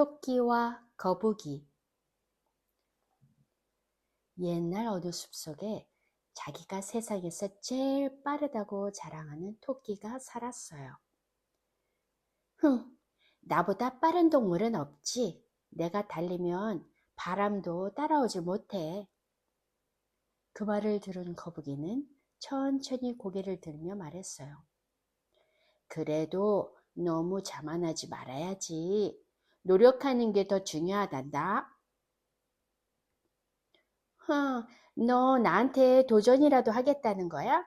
토끼와 거북이. 옛날 어느 숲속에 자기가 세상에서 제일 빠르다고 자랑하는 토끼가 살았어요. 나보다 빠른 동물은 없지. 내가 달리면 바람도 따라오지 못해. 그 말을 들은 거북이는 천천히 고개를 들며 말했어요. 그래도 너무 자만하지 말아야지. 노력하는 게 더 중요하단다. 너 나한테 도전이라도 하겠다는 거야?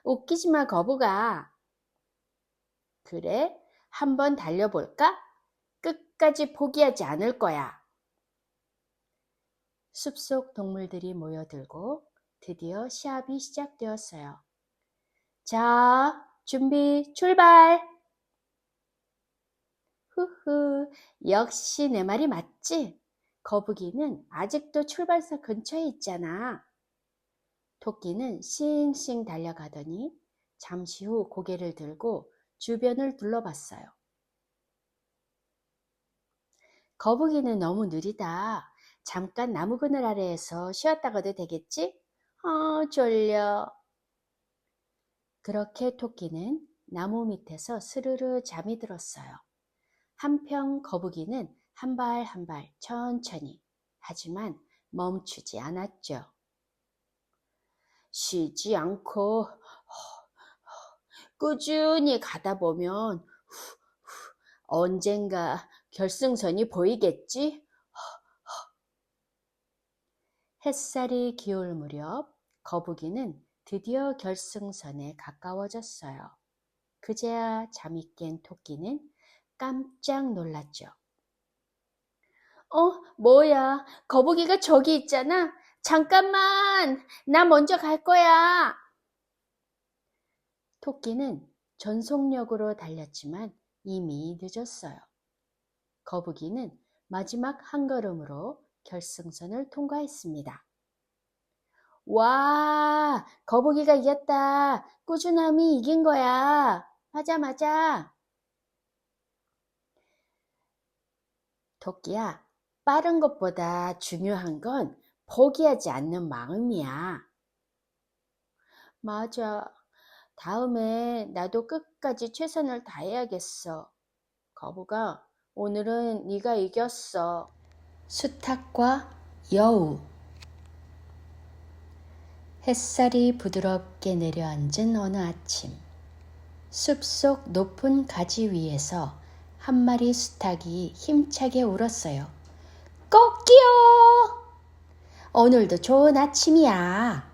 웃기지 마, 거북아. 그래? 한번 달려볼까? 끝까지 포기하지 않을 거야. 숲속 동물들이 모여들고 드디어 시합이 시작되었어요. 자, 준비, 출발! 역시 내 말이 맞지? 거북이는 아직도 출발사 근처에 있잖아. 토끼는 싱싱 달려가더니 잠시 후 고개를 들고 주변을 둘러봤어요. 거북이는 너무 느리다. 잠깐 나무 그늘 아래에서 쉬었다 가도 되겠지? 졸려. 그렇게 토끼는 나무 밑에서 스르르 잠이 들었어요. 한편 거북이는 한 발 한 발 천천히, 하지만 멈추지 않았죠. 쉬지 않고 꾸준히 가다 보면 언젠가 결승선이 보이겠지? 햇살이 기울 무렵 거북이는 드디어 결승선에 가까워졌어요. 그제야 잠이 깬 토끼는 깜짝 놀랐죠. 뭐야? 거북이가 저기 있잖아. 잠깐만, 나 먼저 갈 거야. 토끼는 전속력으로 달렸지만 이미 늦었어요. 거북이는 마지막 한 걸음으로 결승선을 통과했습니다. 와, 거북이가 이겼다. 꾸준함이 이긴 거야. 맞아. 토끼야, 빠른 것보다 중요한 건 포기하지 않는 마음이야. 맞아. 다음에 나도 끝까지 최선을 다해야겠어. 거북아, 오늘은 네가 이겼어. 수탉과 여우. 햇살이 부드럽게 내려앉은 어느 아침, 숲속 높은 가지 위에서 한 마리 수탉이 힘차게 울었어요. 꼭기요! 오늘도 좋은 아침이야.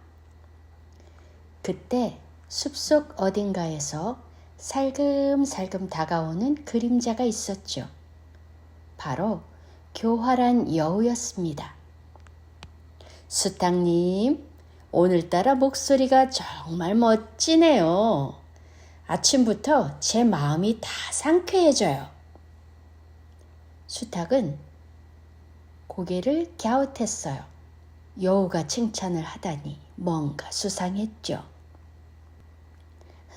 그때 숲속 어딘가에서 살금살금 다가오는 그림자가 있었죠. 바로 교활한 여우였습니다. 수탉님, 오늘따라 목소리가 정말 멋지네요. 아침부터 제 마음이 다 상쾌해져요. 수탉은 고개를 갸웃했어요. 여우가 칭찬을 하다니 뭔가 수상했죠.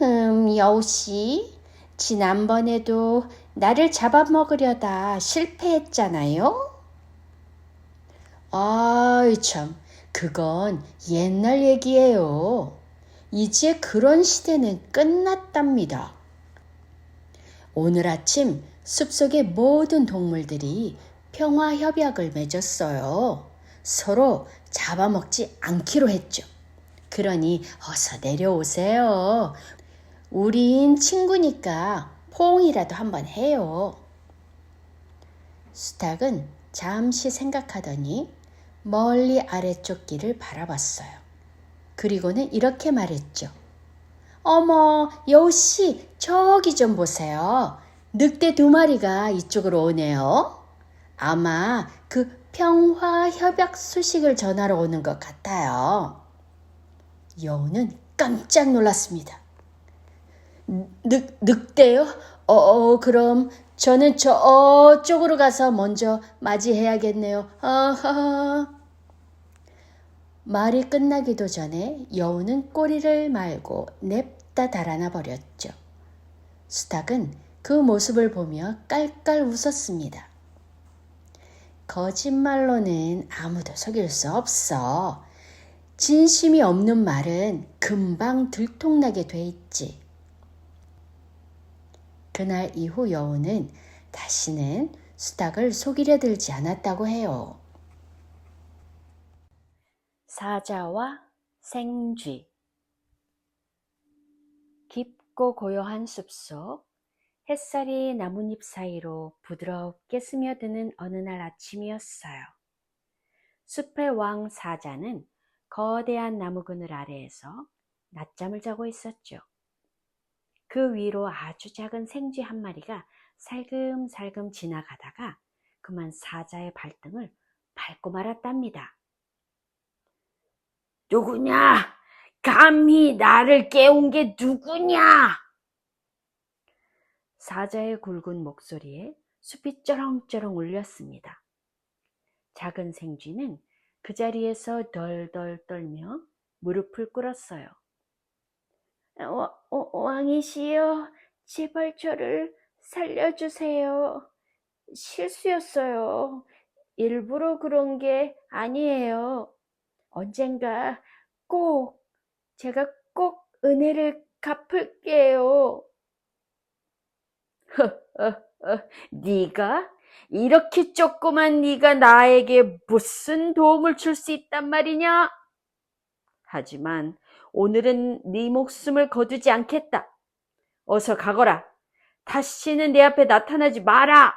여우씨, 지난번에도 나를 잡아먹으려다 실패했잖아요? 아이 참, 그건 옛날 얘기예요. 이제 그런 시대는 끝났답니다. 오늘 아침 숲속의 모든 동물들이 평화협약을 맺었어요. 서로 잡아먹지 않기로 했죠. 그러니 어서 내려오세요. 우린 친구니까 포옹이라도 한번 해요. 수탉은 잠시 생각하더니 멀리 아래쪽 길을 바라봤어요. 그리고는 이렇게 말했죠. 어머, 여우씨, 저기 좀 보세요. 늑대 2마리가 이쪽으로 오네요. 아마 그 평화협약 소식을 전하러 오는 것 같아요. 여우는 깜짝 놀랐습니다. 늑대요? 그럼 저는 저쪽으로 가서 먼저 맞이해야겠네요. 말이 끝나기도 전에 여우는 꼬리를 말고 냅다 달아나 버렸죠. 수탉은 그 모습을 보며 깔깔 웃었습니다. 거짓말로는 아무도 속일 수 없어. 진심이 없는 말은 금방 들통나게 돼 있지. 그날 이후 여우는 다시는 수탉을 속이려 들지 않았다고 해요. 사자와 생쥐. 깊고 고요한 숲속, 햇살이 나뭇잎 사이로 부드럽게 스며드는 어느 날 아침이었어요. 숲의 왕 사자는 거대한 나무 그늘 아래에서 낮잠을 자고 있었죠. 그 위로 아주 작은 생쥐 한 마리가 살금살금 지나가다가 그만 사자의 발등을 밟고 말았답니다. 누구냐? 감히 나를 깨운 게 누구냐? 사자의 굵은 목소리에 숲이 쩌렁쩌렁 울렸습니다. 작은 생쥐는 그 자리에서 덜덜 떨며 무릎을 꿇었어요. 왕이시여, 제발 저를 살려주세요. 실수였어요. 일부러 그런 게 아니에요. 언젠가 제가 꼭 은혜를 갚을게요. 네가? 이렇게 조그만 네가 나에게 무슨 도움을 줄 수 있단 말이냐? 하지만 오늘은 네 목숨을 거두지 않겠다. 어서 가거라. 다시는 내 앞에 나타나지 마라.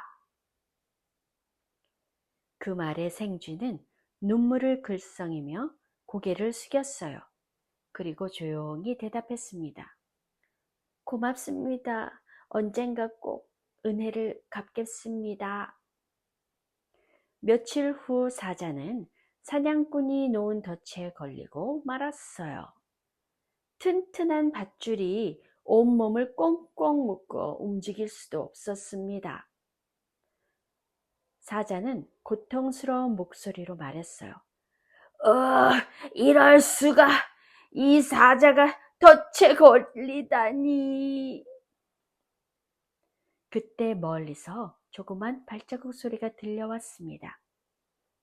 그 말에 생쥐는 눈물을 글썽이며 고개를 숙였어요. 그리고 조용히 대답했습니다. 고맙습니다. 언젠가 꼭 은혜를 갚겠습니다. 며칠 후 사자는 사냥꾼이 놓은 덫에 걸리고 말았어요. 튼튼한 밧줄이 온몸을 꽁꽁 묶어 움직일 수도 없었습니다. 사자는 고통스러운 목소리로 말했어요. 이럴 수가. 이 사자가 덫에 걸리다니. 그때 멀리서 조그만 발자국 소리가 들려왔습니다.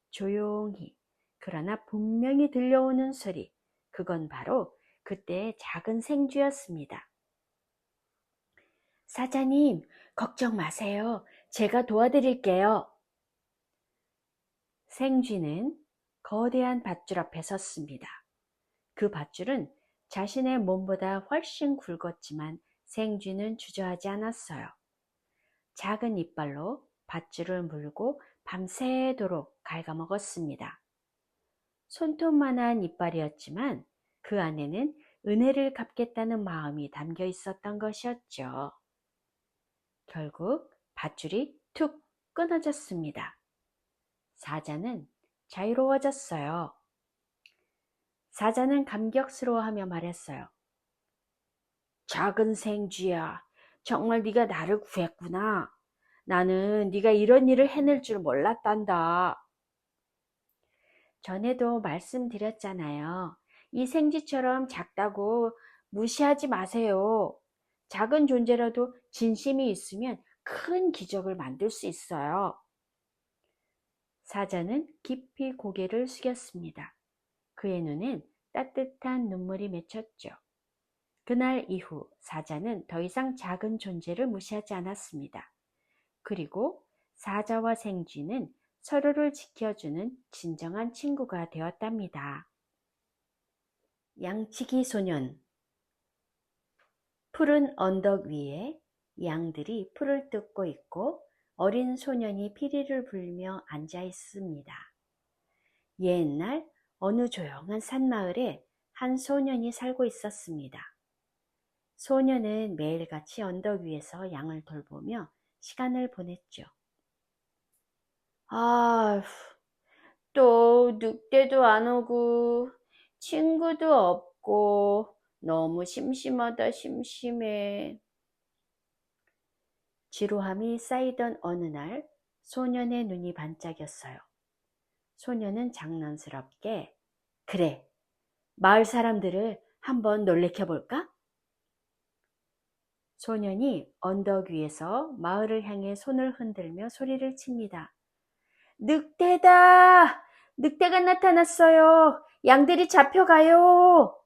조용히, 그러나 분명히 들려오는 소리. 그건 바로 그때의 작은 생쥐였습니다. 사자님, 걱정 마세요. 제가 도와드릴게요. 생쥐는 거대한 밧줄 앞에 섰습니다. 그 밧줄은 자신의 몸보다 훨씬 굵었지만 생쥐는 주저하지 않았어요. 작은 이빨로 밧줄을 물고 밤새도록 갉아먹었습니다. 손톱만한 이빨이었지만 그 안에는 은혜를 갚겠다는 마음이 담겨 있었던 것이었죠. 결국 밧줄이 툭 끊어졌습니다. 사자는 자유로워졌어요. 사자는 감격스러워하며 말했어요. 작은 생쥐야, 정말 네가 나를 구했구나. 나는 네가 이런 일을 해낼 줄 몰랐단다. 전에도 말씀드렸잖아요. 이 생쥐처럼 작다고 무시하지 마세요. 작은 존재라도 진심이 있으면 큰 기적을 만들 수 있어요. 사자는 깊이 고개를 숙였습니다. 그의 눈엔 따뜻한 눈물이 맺혔죠. 그날 이후 사자는 더 이상 작은 존재를 무시하지 않았습니다. 그리고 사자와 생쥐는 서로를 지켜주는 진정한 친구가 되었답니다. 양치기 소년. 푸른 언덕 위에 양들이 풀을 뜯고 있고 어린 소년이 피리를 불며 앉아 있습니다. 옛날 어느 조용한 산마을에 한 소년이 살고 있었습니다. 소년은 매일같이 언덕 위에서 양을 돌보며 시간을 보냈죠. 또 늑대도 안 오고 친구도 없고 너무 심심하다, 심심해. 지루함이 쌓이던 어느 날 소년의 눈이 반짝였어요. 소년은 장난스럽게 그래, 마을 사람들을 한번 놀래켜볼까? 소년이 언덕 위에서 마을을 향해 손을 흔들며 소리를 칩니다. 늑대다! 늑대가 나타났어요! 양들이 잡혀가요!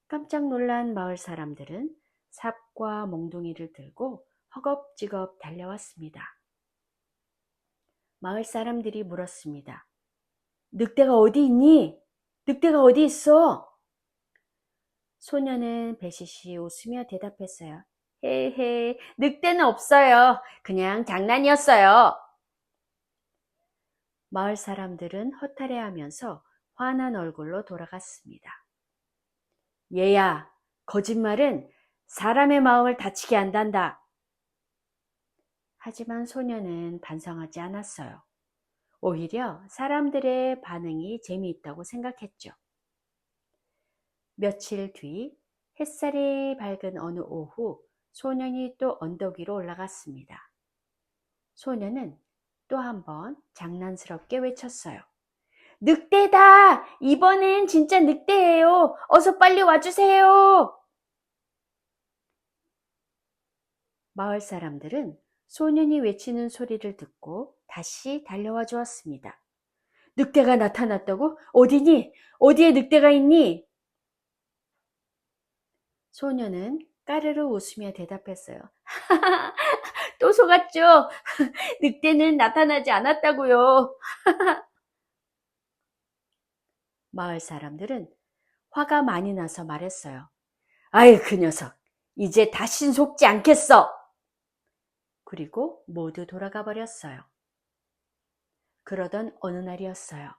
깜짝 놀란 마을 사람들은 삽과 몽둥이를 들고 허겁지겁 달려왔습니다. 마을 사람들이 물었습니다. 늑대가 어디 있니? 늑대가 어디 있어? 소녀는 배시시 웃으며 대답했어요. 헤헤, 늑대는 없어요. 그냥 장난이었어요. 마을 사람들은 허탈해하면서 화난 얼굴로 돌아갔습니다. 얘야, 거짓말은 사람의 마음을 다치게 한단다. 하지만 소녀는 반성하지 않았어요. 오히려 사람들의 반응이 재미있다고 생각했죠. 며칠 뒤 햇살이 밝은 어느 오후 소년이 또 언덕 위로 올라갔습니다. 소년은 또 한 번 장난스럽게 외쳤어요. 늑대다! 이번엔 진짜 늑대예요. 어서 빨리 와주세요. 마을 사람들은 소년이 외치는 소리를 듣고 다시 달려와 주었습니다. 늑대가 나타났다고? 어디니? 어디에 늑대가 있니? 소년은 까르르 웃으며 대답했어요. 또 속았죠? 늑대는 나타나지 않았다고요. 마을 사람들은 화가 많이 나서 말했어요. 아이, 그 녀석, 이제 다신 속지 않겠어. 그리고 모두 돌아가 버렸어요. 그러던 어느 날이었어요.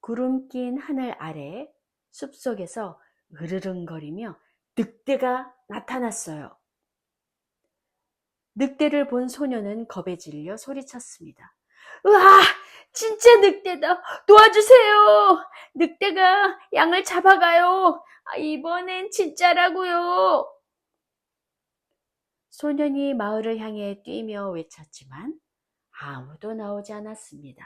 구름 낀 하늘 아래 숲속에서 으르릉거리며 늑대가 나타났어요. 늑대를 본 소녀는 겁에 질려 소리쳤습니다. 으아! 진짜 늑대다! 도와주세요! 늑대가 양을 잡아가요! 이번엔 진짜라고요! 소년이 마을을 향해 뛰며 외쳤지만 아무도 나오지 않았습니다.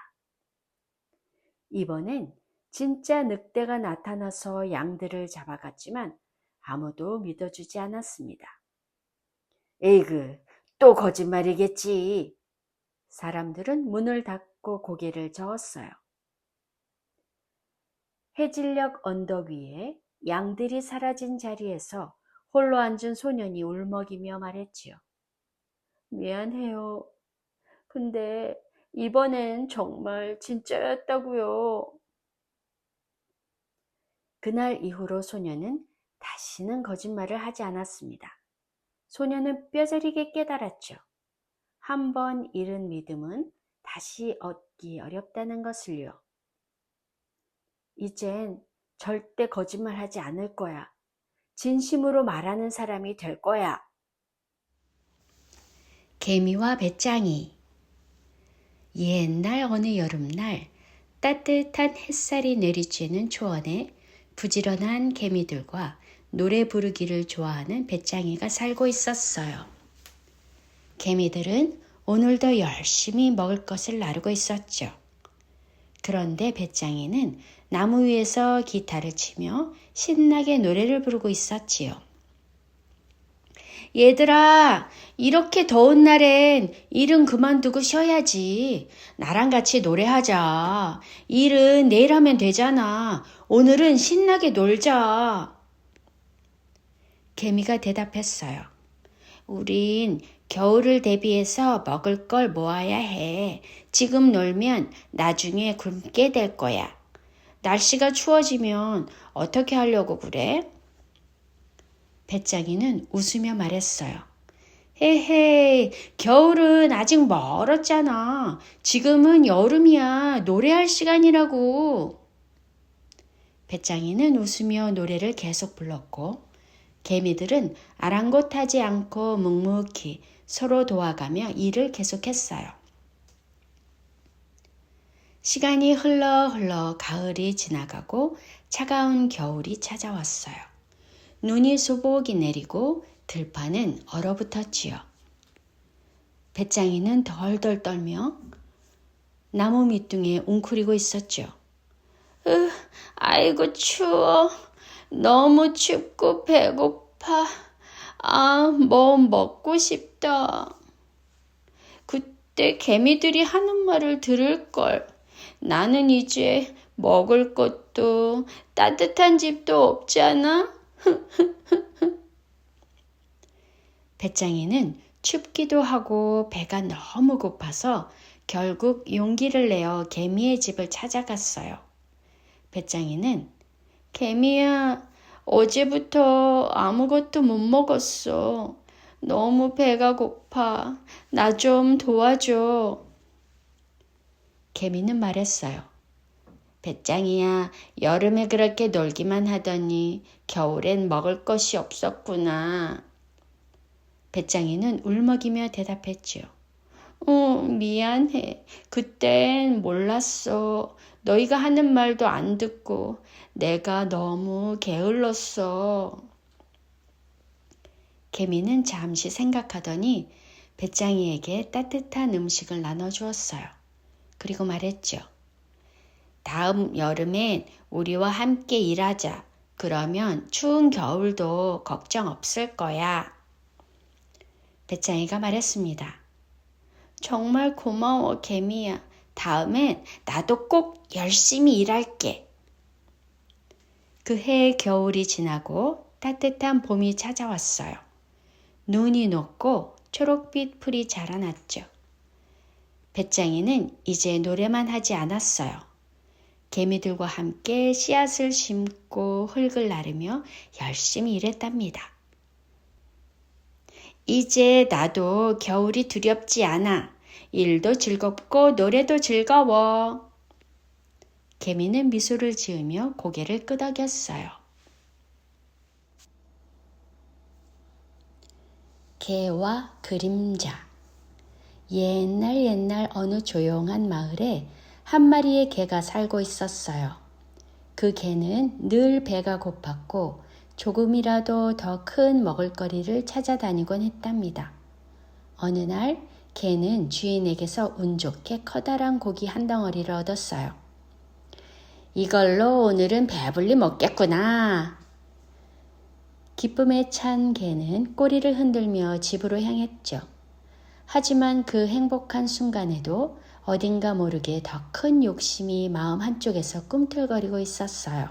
이번엔 진짜 늑대가 나타나서 양들을 잡아갔지만 아무도 믿어주지 않았습니다. 에이그, 또 거짓말이겠지. 사람들은 문을 닫고 고개를 저었어요. 해질녘 언덕 위에 양들이 사라진 자리에서 홀로 앉은 소년이 울먹이며 말했지요. 미안해요. 근데 이번엔 정말 진짜였다고요. 그날 이후로 소년은 다시는 거짓말을 하지 않았습니다. 소년은 뼈저리게 깨달았죠. 한 번 잃은 믿음은 다시 얻기 어렵다는 것을요. 이젠 절대 거짓말하지 않을 거야. 진심으로 말하는 사람이 될 거야. 개미와 배짱이. 옛날 어느 여름날 따뜻한 햇살이 내리쬐는 초원에 부지런한 개미들과 노래 부르기를 좋아하는 배짱이가 살고 있었어요. 개미들은 오늘도 열심히 먹을 것을 나르고 있었죠. 그런데 배짱이는 나무 위에서 기타를 치며 신나게 노래를 부르고 있었지요. 얘들아, 이렇게 더운 날엔 일은 그만두고 쉬어야지. 나랑 같이 노래하자. 일은 내일 하면 되잖아. 오늘은 신나게 놀자. 개미가 대답했어요. 우린 겨울을 대비해서 먹을 걸 모아야 해. 지금 놀면 나중에 굶게 될 거야. 날씨가 추워지면 어떻게 하려고 그래? 배짱이는 웃으며 말했어요. 헤헤, 겨울은 아직 멀었잖아. 지금은 여름이야. 노래할 시간이라고. 배짱이는 웃으며 노래를 계속 불렀고 개미들은 아랑곳하지 않고 묵묵히 서로 도와가며 일을 계속했어요. 시간이 흘러 가을이 지나가고 차가운 겨울이 찾아왔어요. 눈이 소복이 내리고 들판은 얼어붙었지요. 배짱이는 덜덜 떨며 나무 밑둥에 웅크리고 있었죠. 아이고 추워. 너무 춥고 배고파. 뭐 먹고 싶다. 그때 개미들이 하는 말을 들을걸. 나는 이제 먹을 것도 따뜻한 집도 없잖아. 배짱이는 춥기도 하고 배가 너무 고파서 결국 용기를 내어 개미의 집을 찾아갔어요. 배짱이는 개미야, 어제부터 아무것도 못 먹었어. 너무 배가 고파. 나 좀 도와줘. 개미는 말했어요. 배짱이야, 여름에 그렇게 놀기만 하더니 겨울엔 먹을 것이 없었구나. 배짱이는 울먹이며 대답했지요. 미안해. 그땐 몰랐어. 너희가 하는 말도 안 듣고 내가 너무 게을렀어. 개미는 잠시 생각하더니 배짱이에게 따뜻한 음식을 나눠주었어요. 그리고 말했죠. 다음 여름엔 우리와 함께 일하자. 그러면 추운 겨울도 걱정 없을 거야. 배짱이가 말했습니다. 정말 고마워, 개미야. 다음엔 나도 꼭 열심히 일할게. 그 해의 겨울이 지나고 따뜻한 봄이 찾아왔어요. 눈이 녹고 초록빛 풀이 자라났죠. 배짱이는 이제 노래만 하지 않았어요. 개미들과 함께 씨앗을 심고 흙을 나르며 열심히 일했답니다. 이제 나도 겨울이 두렵지 않아. 일도 즐겁고 노래도 즐거워. 개미는 미소를 지으며 고개를 끄덕였어요. 개와 그림자. 옛날 어느 조용한 마을에 한 마리의 개가 살고 있었어요. 그 개는 늘 배가 고팠고 조금이라도 더 큰 먹을거리를 찾아다니곤 했답니다. 어느 날 개는 주인에게서 운 좋게 커다란 고기 한 덩어리를 얻었어요. 이걸로 오늘은 배불리 먹겠구나. 기쁨에 찬 개는 꼬리를 흔들며 집으로 향했죠. 하지만 그 행복한 순간에도 어딘가 모르게 더 큰 욕심이 마음 한쪽에서 꿈틀거리고 있었어요.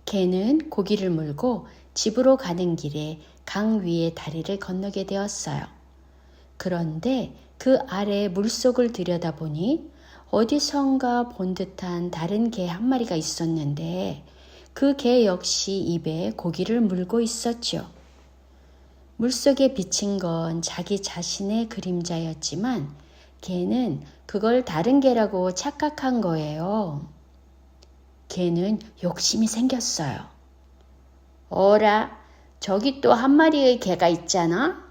개는 고기를 물고 집으로 가는 길에 강 위의 다리를 건너게 되었어요. 그런데 그 아래 물속을 들여다보니 어디선가 본 듯한 다른 개 한 마리가 있었는데 그 개 역시 입에 고기를 물고 있었죠. 물속에 비친 건 자기 자신의 그림자였지만 개는 그걸 다른 개라고 착각한 거예요. 개는 욕심이 생겼어요. 어라, 저기 또 한 마리의 개가 있잖아?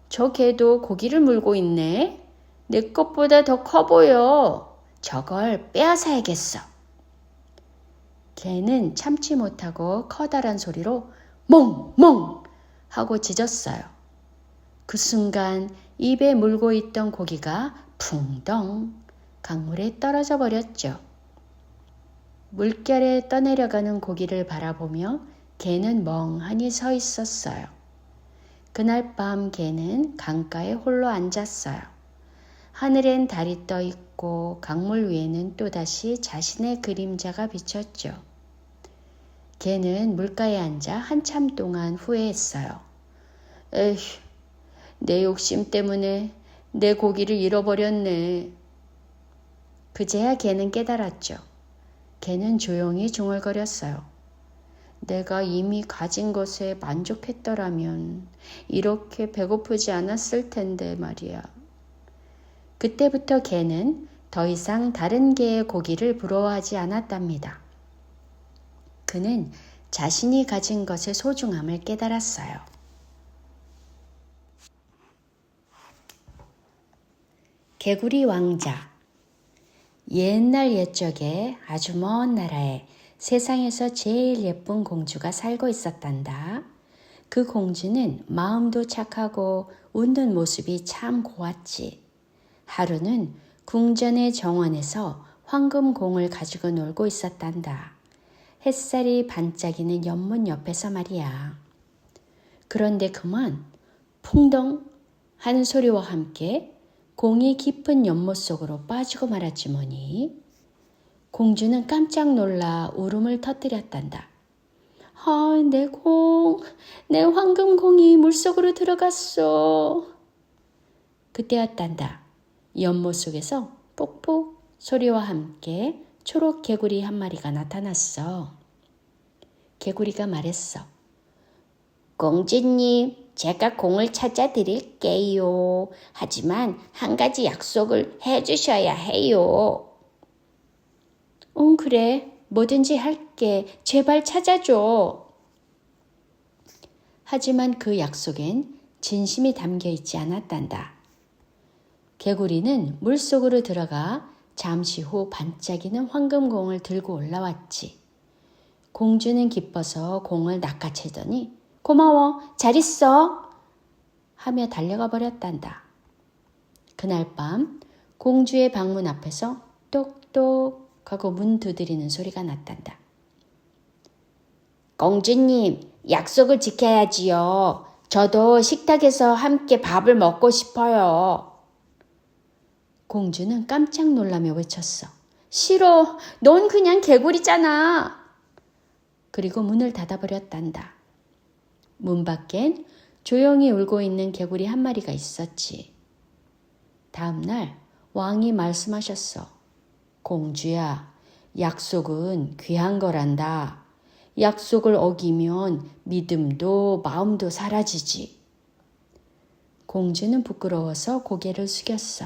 저 개도 고기를 물고 있네. 내 것보다 더 커 보여. 저걸 빼앗아야겠어. 개는 참지 못하고 커다란 소리로 멍멍 하고 짖었어요. 그 순간 입에 물고 있던 고기가 붕덩 강물에 떨어져 버렸죠. 물결에 떠내려가는 고기를 바라보며 개는 멍하니 서 있었어요. 그날 밤 개는 강가에 홀로 앉았어요. 하늘엔 달이 떠 있고 강물 위에는 또다시 자신의 그림자가 비쳤죠. 개는 물가에 앉아 한참 동안 후회했어요. 에휴, 내 욕심 때문에 내 고기를 잃어버렸네. 그제야 개는 깨달았죠. 개는 조용히 중얼거렸어요. 내가 이미 가진 것에 만족했더라면 이렇게 배고프지 않았을 텐데 말이야. 그때부터 개는 더 이상 다른 개의 고기를 부러워하지 않았답니다. 그는 자신이 가진 것의 소중함을 깨달았어요. 개구리 왕자. 옛날 옛적에 아주 먼 나라에 세상에서 제일 예쁜 공주가 살고 있었단다. 그 공주는 마음도 착하고 웃는 모습이 참 고왔지. 하루는 궁전의 정원에서 황금공을 가지고 놀고 있었단다. 햇살이 반짝이는 연못 옆에서 말이야. 그런데 그만 풍덩 하는 소리와 함께 공이 깊은 연못 속으로 빠지고 말았지 뭐니. 공주는 깜짝 놀라 울음을 터뜨렸단다. 아, 내 황금공이 물속으로 들어갔어. 그때였단다. 연못 속에서 폭폭 소리와 함께 초록 개구리 한 마리가 나타났어. 개구리가 말했어. 공주님, 제가 공을 찾아 드릴게요. 하지만 한 가지 약속을 해주셔야 해요. 그래. 뭐든지 할게. 제발 찾아줘. 하지만 그 약속엔 진심이 담겨 있지 않았단다. 개구리는 물속으로 들어가 잠시 후 반짝이는 황금공을 들고 올라왔지. 공주는 기뻐서 공을 낚아채더니 고마워, 잘 있어 하며 달려가 버렸단다. 그날 밤 공주의 방문 앞에서 똑똑 하고 문 두드리는 소리가 났단다. 공주님, 약속을 지켜야지요. 저도 식탁에서 함께 밥을 먹고 싶어요. 공주는 깜짝 놀라며 외쳤어. 싫어, 넌 그냥 개구리잖아. 그리고 문을 닫아버렸단다. 문 밖엔 조용히 울고 있는 개구리 한 마리가 있었지. 다음 날 왕이 말씀하셨어. 공주야, 약속은 귀한 거란다. 약속을 어기면 믿음도 마음도 사라지지. 공주는 부끄러워서 고개를 숙였어.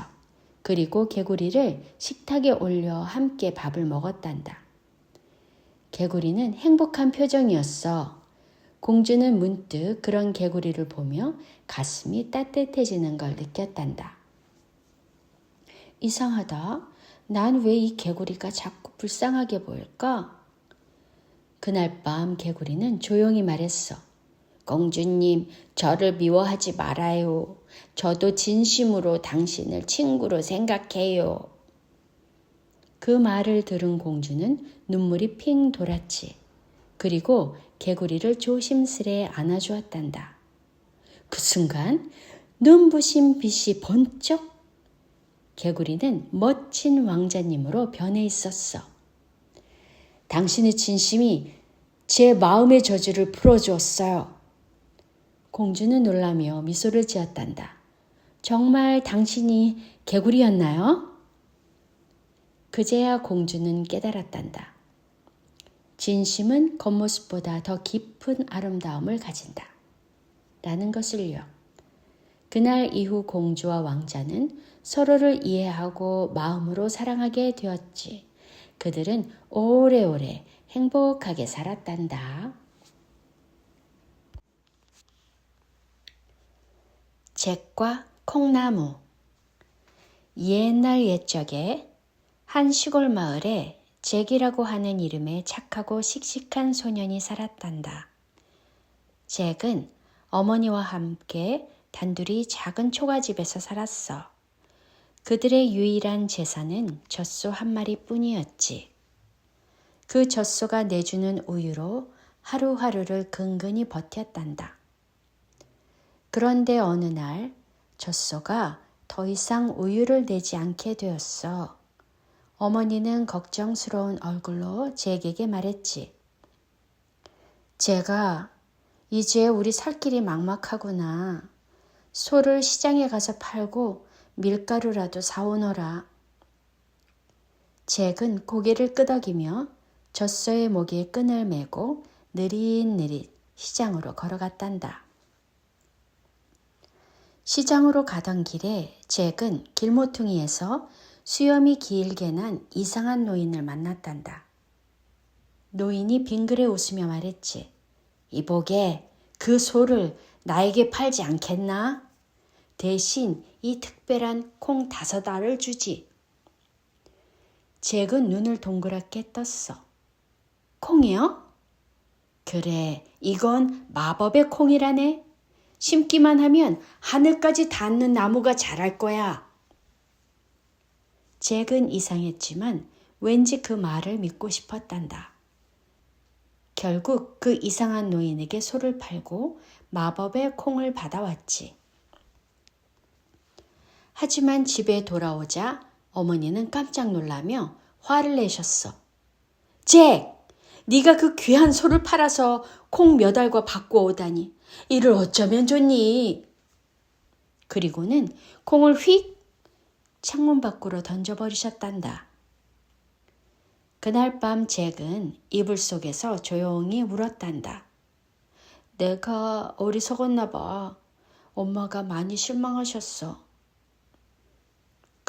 그리고 개구리를 식탁에 올려 함께 밥을 먹었단다. 개구리는 행복한 표정이었어. 공주는 문득 그런 개구리를 보며 가슴이 따뜻해지는 걸 느꼈단다. 이상하다. 난 왜 이 개구리가 자꾸 불쌍하게 보일까? 그날 밤 개구리는 조용히 말했어. 공주님, 저를 미워하지 말아요. 저도 진심으로 당신을 친구로 생각해요. 그 말을 들은 공주는 눈물이 핑 돌았지. 그리고 개구리를 조심스레 안아주었단다. 그 순간 눈부신 빛이 번쩍. 개구리는 멋진 왕자님으로 변해 있었어. 당신의 진심이 제 마음의 저주를 풀어주었어요. 공주는 놀라며 미소를 지었단다. 정말 당신이 개구리였나요? 그제야 공주는 깨달았단다. 진심은 겉모습보다 더 깊은 아름다움을 가진다. 라는 것을요. 그날 이후 공주와 왕자는 서로를 이해하고 마음으로 사랑하게 되었지. 그들은 오래오래 행복하게 살았단다. 잭과 콩나무. 옛날 옛적에 한 시골 마을에 잭이라고 하는 이름의 착하고 씩씩한 소년이 살았단다. 잭은 어머니와 함께 단둘이 작은 초가집에서 살았어. 그들의 유일한 재산은 젖소 한 마리뿐이었지. 그 젖소가 내주는 우유로 하루하루를 근근히 버텼단다. 그런데 어느 날 젖소가 더 이상 우유를 내지 않게 되었어. 어머니는 걱정스러운 얼굴로 잭에게 말했지. 잭아, 이제 우리 살 길이 막막하구나. 소를 시장에 가서 팔고 밀가루라도 사오너라. 잭은 고개를 끄덕이며 젖소의 목에 끈을 매고 느릿느릿 시장으로 걸어갔단다. 시장으로 가던 길에 잭은 길모퉁이에서 수염이 길게 난 이상한 노인을 만났단다. 노인이 빙그레 웃으며 말했지. 이보게, 그 소를 나에게 팔지 않겠나? 대신 이 특별한 콩 5알을 주지. 잭은 눈을 동그랗게 떴어. 콩이요? 그래, 이건 마법의 콩이라네. 심기만 하면 하늘까지 닿는 나무가 자랄 거야. 잭은 이상했지만 왠지 그 말을 믿고 싶었단다. 결국 그 이상한 노인에게 소를 팔고 마법의 콩을 받아왔지. 하지만 집에 돌아오자 어머니는 깜짝 놀라며 화를 내셨어. 잭! 네가 그 귀한 소를 팔아서 콩 몇 알과 바꾸어 오다니 이를 어쩌면 좋니? 그리고는 콩을 휙 창문 밖으로 던져버리셨단다. 그날 밤 잭은 이불 속에서 조용히 울었단다. 내가 어리석었나 봐. 엄마가 많이 실망하셨어.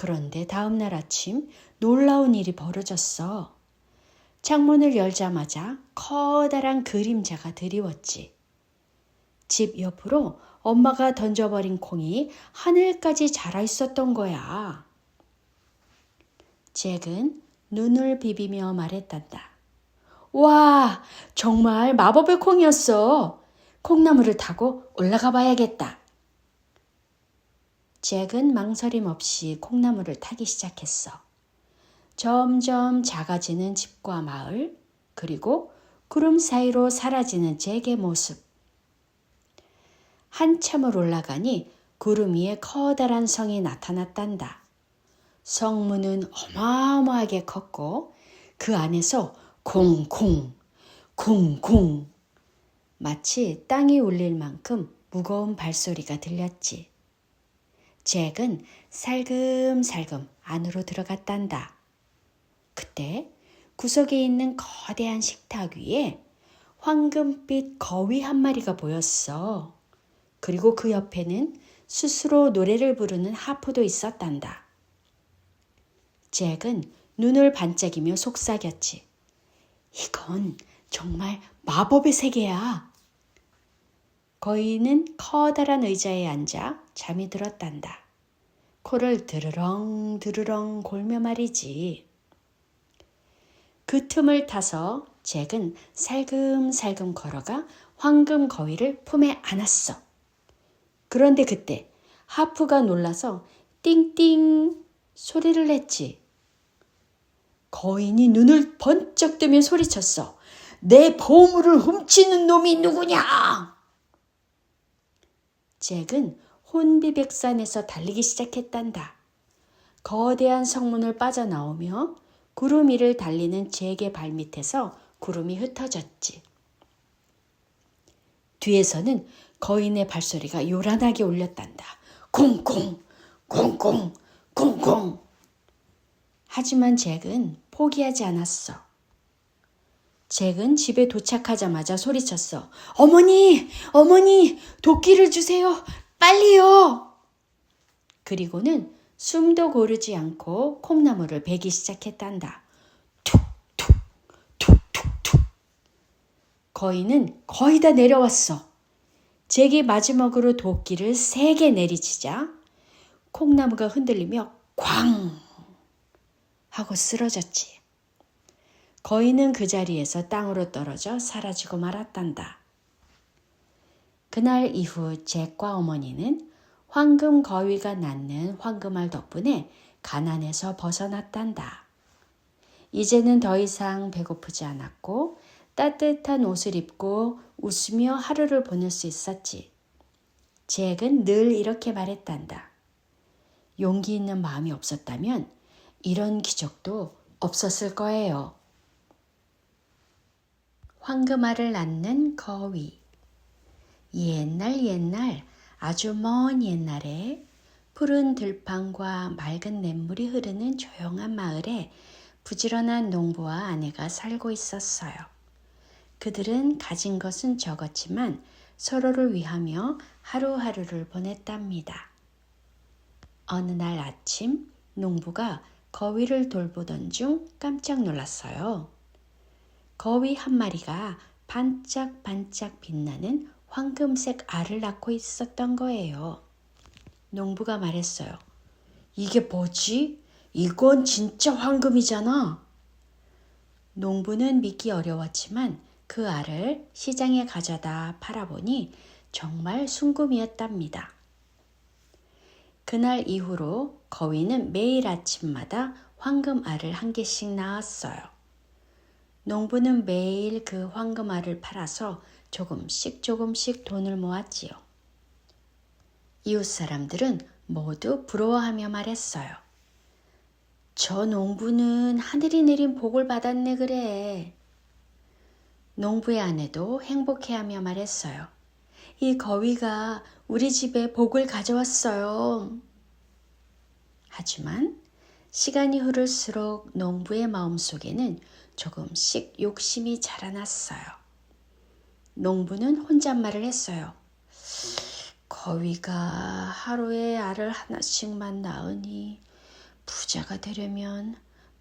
그런데 다음날 아침 놀라운 일이 벌어졌어. 창문을 열자마자 커다란 그림자가 드리웠지. 집 옆으로 엄마가 던져버린 콩이 하늘까지 자라 있었던 거야. 잭은 눈을 비비며 말했단다. 와, 정말 마법의 콩이었어. 콩나무를 타고 올라가 봐야겠다. 잭은 망설임 없이 콩나무를 타기 시작했어. 점점 작아지는 집과 마을, 그리고 구름 사이로 사라지는 잭의 모습. 한참을 올라가니 구름 위에 커다란 성이 나타났단다. 성문은 어마어마하게 컸고 그 안에서 콩콩, 콩콩 마치 땅이 울릴 만큼 무거운 발소리가 들렸지. 잭은 살금살금 안으로 들어갔단다. 그때 구석에 있는 거대한 식탁 위에 황금빛 거위 한 마리가 보였어. 그리고 그 옆에는 스스로 노래를 부르는 하프도 있었단다. 잭은 눈을 반짝이며 속삭였지. 이건 정말 마법의 세계야. 거위는 커다란 의자에 앉아 잠이 들었단다. 코를 드르렁 드르렁 골며 말이지. 그 틈을 타서 잭은 살금살금 걸어가 황금 거위를 품에 안았어. 그런데 그때 하프가 놀라서 띵띵 소리를 냈지. 거인이 눈을 번쩍 뜨며 소리쳤어. 내 보물을 훔치는 놈이 누구냐? 잭은 혼비백산에서 달리기 시작했단다. 거대한 성문을 빠져나오며 구름 위를 달리는 잭의 발밑에서 구름이 흩어졌지. 뒤에서는 거인의 발소리가 요란하게 울렸단다. 콩콩, 콩콩, 콩콩. 하지만 잭은 포기하지 않았어. 잭은 집에 도착하자마자 소리쳤어. 어머니, 어머니, 도끼를 주세요. 빨리요. 그리고는 숨도 고르지 않고 콩나무를 베기 시작했단다. 툭툭, 툭툭툭. 거인은 거의 다 내려왔어. 잭이 마지막으로 도끼를 3개 내리치자 콩나무가 흔들리며 쾅 하고 쓰러졌지. 거인은 그 자리에서 땅으로 떨어져 사라지고 말았단다. 그날 이후 잭과 어머니는 황금 거위가 낳는 황금알 덕분에 가난에서 벗어났단다. 이제는 더 이상 배고프지 않았고 따뜻한 옷을 입고 웃으며 하루를 보낼 수 있었지. 잭은 늘 이렇게 말했단다. 용기 있는 마음이 없었다면 이런 기적도 없었을 거예요. 황금알을 낳는 거위. 옛날 아주 먼 옛날에 푸른 들판과 맑은 냇물이 흐르는 조용한 마을에 부지런한 농부와 아내가 살고 있었어요. 그들은 가진 것은 적었지만 서로를 위하며 하루하루를 보냈답니다. 어느 날 아침 농부가 거위를 돌보던 중 깜짝 놀랐어요. 거위 한 마리가 반짝반짝 빛나는 황금색 알을 낳고 있었던 거예요. 농부가 말했어요. 이게 뭐지? 이건 진짜 황금이잖아. 농부는 믿기 어려웠지만 그 알을 시장에 가져다 팔아보니 정말 순금이었답니다. 그날 이후로 거위는 매일 아침마다 황금 알을 1개씩 낳았어요. 농부는 매일 그 황금 알을 팔아서 조금씩 돈을 모았지요. 이웃 사람들은 모두 부러워하며 말했어요. 저 농부는 하늘이 내린 복을 받았네 그래. 농부의 아내도 행복해하며 말했어요. 이 거위가 우리 집에 복을 가져왔어요. 하지만 시간이 흐를수록 농부의 마음속에는 조금씩 욕심이 자라났어요. 농부는 혼잣말을 했어요. 거위가 하루에 알을 하나씩만 낳으니 부자가 되려면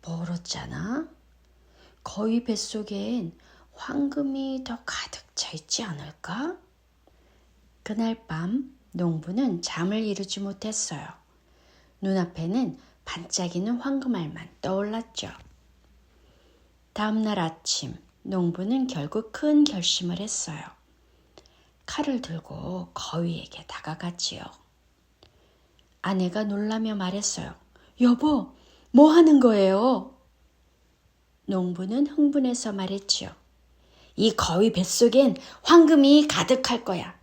멀었잖아. 거위 뱃속엔 황금이 더 가득 차 있지 않을까? 그날 밤 농부는 잠을 이루지 못했어요. 눈앞에는 반짝이는 황금알만 떠올랐죠. 다음날 아침 농부는 결국 큰 결심을 했어요. 칼을 들고 거위에게 다가갔지요. 아내가 놀라며 말했어요. 여보, 뭐 하는 거예요? 농부는 흥분해서 말했지요. 이 거위 뱃속엔 황금이 가득할 거야.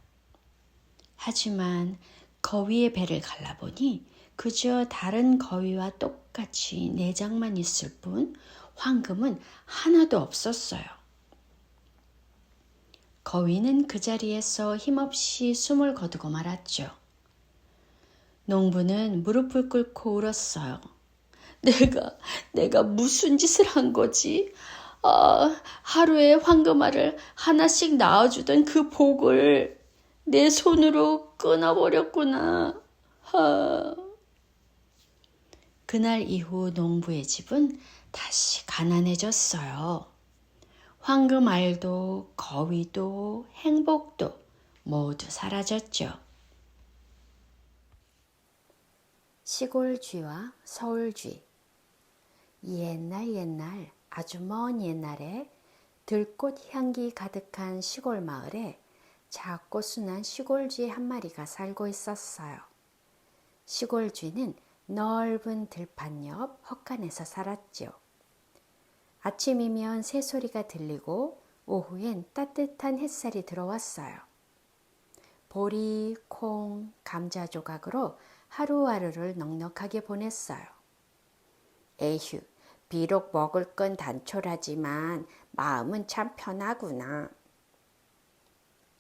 하지만 거위의 배를 갈라보니 그저 다른 거위와 똑같이 내장만 있을 뿐 황금은 하나도 없었어요. 거위는 그 자리에서 힘없이 숨을 거두고 말았죠. 농부는 무릎을 꿇고 울었어요. 내가 무슨 짓을 한 거지? 하루에 황금알을 하나씩 낳아주던 그 복을 내 손으로 끊어버렸구나. 그날 이후 농부의 집은 다시 가난해졌어요. 황금알도 거위도 행복도 모두 사라졌죠. 시골쥐와 서울쥐. 옛날 아주 먼 옛날에 들꽃 향기 가득한 시골 마을에 작고 순한 시골쥐 한 마리가 살고 있었어요. 시골쥐는 넓은 들판 옆 헛간에서 살았지요. 아침이면 새소리가 들리고 오후엔 따뜻한 햇살이 들어왔어요. 보리, 콩, 감자 조각으로 하루하루를 넉넉하게 보냈어요. 에휴, 비록 먹을 건 단촐하지만 마음은 참 편하구나.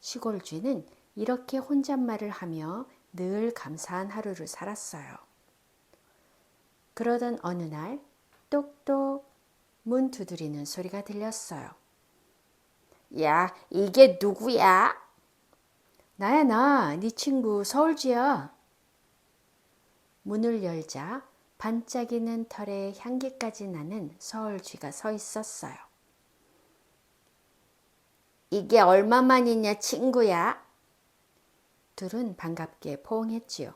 시골쥐는 이렇게 혼잣말을 하며 늘 감사한 하루를 살았어요. 그러던 어느 날 똑똑 문 두드리는 소리가 들렸어요. 야, 이게 누구야? 나야, 네 친구 서울쥐야. 문을 열자 반짝이는 털에 향기까지 나는 서울쥐가 서 있었어요. 이게 얼마만이냐 친구야? 둘은 반갑게 포옹했지요.